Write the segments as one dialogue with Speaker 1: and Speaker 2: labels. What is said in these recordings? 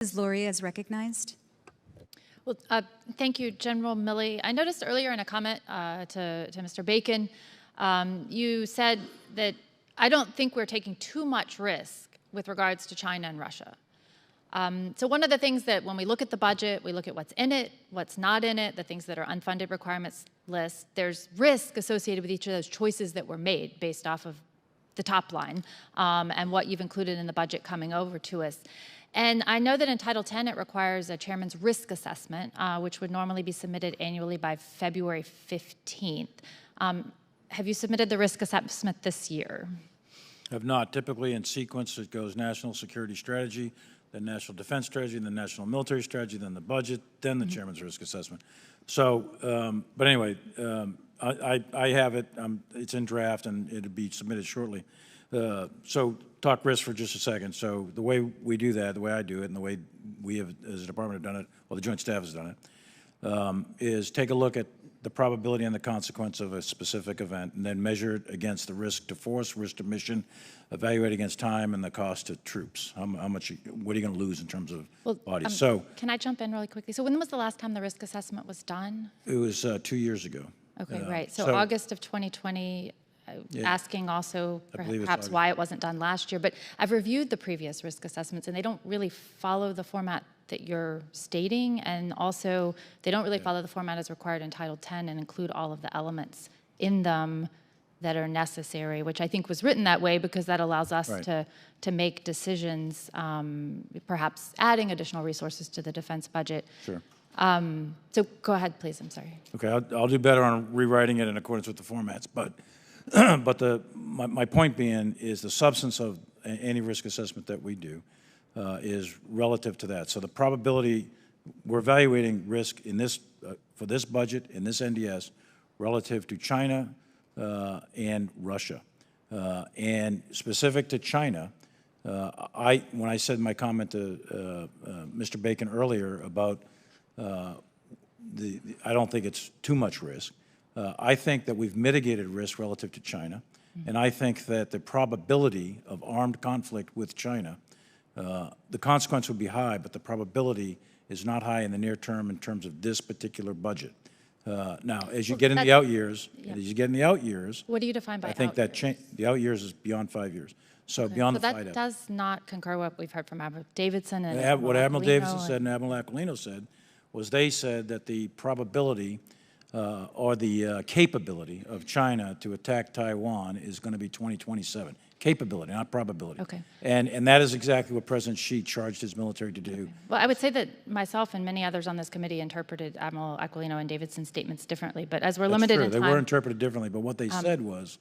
Speaker 1: Ms. Luria is recognized.
Speaker 2: Well, thank you, General Milley. I noticed earlier in a comment to Mr. Bacon, you said that I don't think we're taking too much risk with regards to China and Russia. So one of the things that when we look at the budget, we look at what's in it, what's not in it, the things that are unfunded requirements list, there's risk associated with each of those choices that were made based off of the top line and what you've included in the budget coming over to us. And I know that in Title X, it requires a chairman's risk assessment, which would normally be submitted annually by February 15th. Have you submitted the risk assessment this year?
Speaker 3: Have not. Typically in sequence, it goes national security strategy, then national defense strategy, then national military strategy, then the budget, then the chairman's risk assessment. So, but anyway, I have it. It's in draft, and it'll be submitted shortly. So talk risk for just a second. So the way we do that, the way I do it, and the way we have, as a department, have done it, well, the Joint Staff has done it, is take a look at the probability and the consequence of a specific event, and then measure it against the risk to force, risk to mission, evaluate against time and the cost to troops. How much? What are you going to lose in terms of bodies? So,
Speaker 2: can I jump in really quickly? So when was the last time the risk assessment was done?
Speaker 3: It was 2 years ago.
Speaker 2: Okay, right. So August of 2020. Asking also perhaps why it wasn't done last year, but I've reviewed the previous risk assessments and they don't really follow the format that you're stating, and also they don't really follow the format as required in Title X and include all of the elements in them that are necessary, which I think was written that way because that allows us to make decisions, perhaps adding additional resources to the defense budget.
Speaker 3: Sure.
Speaker 2: So go ahead, please. I'm sorry.
Speaker 3: Okay, I'll do better on rewriting it in accordance with the formats, but my point being is the substance of any risk assessment that we do is relative to that. So the probability, we're evaluating risk in this, for this budget, in this NDS, relative to China and Russia. And specific to China, when I said my comment to Mr. Bacon earlier about I don't think it's too much risk. I think that we've mitigated risk relative to China, and I think that the probability of armed conflict with China, the consequence would be high, but the probability is not high in the near term in terms of this particular budget. Now, as you get in the out years,
Speaker 2: what do you define by
Speaker 3: I think that the out years is beyond 5 years. So beyond the
Speaker 2: that does not concur with what we've heard from Admiral Davidson and
Speaker 3: what Admiral Davidson said
Speaker 2: and
Speaker 3: Admiral Aquilino said was they said that the probability or the capability of China to attack Taiwan is going to be 2027. Capability, not probability.
Speaker 2: Okay.
Speaker 3: And that is exactly what President Xi charged his military to do.
Speaker 2: Okay. Well, I would say that myself and many others on this committee interpreted Admiral Aquilino and Davidson's statements differently, but as we're limited in time...
Speaker 3: They were interpreted differently, but what they said was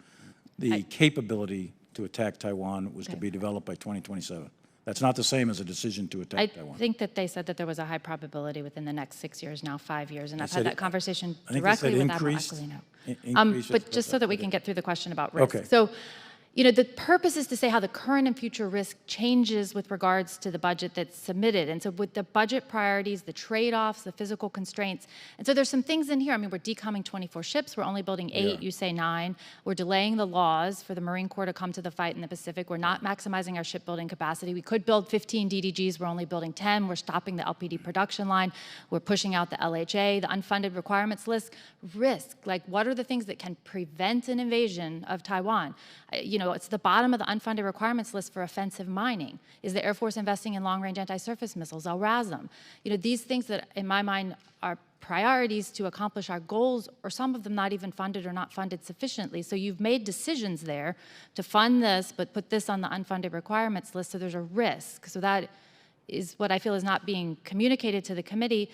Speaker 3: the capability to attack Taiwan was to be developed by 2027. That's not the same as a decision to attack Taiwan.
Speaker 2: I think that they said that there was a high probability within the next 6 years, now 5 years, and I've had that conversation directly with Admiral Aquilino. But just so that we can get through the question about risk.
Speaker 3: Okay.
Speaker 2: So, you know, the purpose is to say how the current and future risk changes with regards to the budget that's submitted. And so with the budget priorities, the trade-offs, the physical constraints. And so there's some things in here. I mean, we're decomming 24 ships. We're only building 8. You say 9. We're delaying the laws for the Marine Corps to come to the fight in the Pacific. We're not maximizing our shipbuilding capacity. We could build 15 DDGs. We're only building 10. We're stopping the LPD production line. We're pushing out the LHA, the unfunded requirements list. Risk, like what are the things that can prevent an invasion of Taiwan? You know, it's the bottom of the unfunded requirements list for offensive mining. Is the Air Force investing in long-range anti-surface missiles, LRASM? You know, these things that, in my mind, are priorities to accomplish our goals, or some of them not even funded or not funded sufficiently. So you've made decisions there to fund this, but put this on the unfunded requirements list, so there's a risk. So that is what I feel is not being communicated to the committee.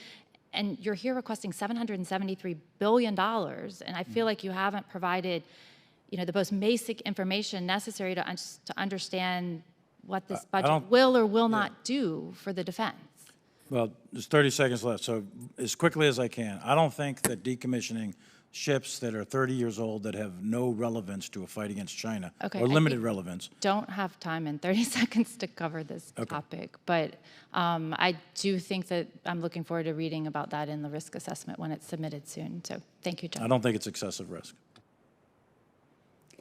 Speaker 2: And you're here requesting $773 billion, and I feel like you haven't provided, you know, the most basic information necessary to understand what this budget will or will not do for the defense.
Speaker 3: Well, there's 30 seconds left, so as quickly as I can. I don't think that decommissioning ships that are 30 years old that have no relevance to a fight against China, or limited relevance.
Speaker 2: Don't have time in 30 seconds to cover this topic, but I do think that I'm looking forward to reading about that in the risk assessment when it's submitted soon. So thank you, John.
Speaker 3: I don't think it's excessive risk.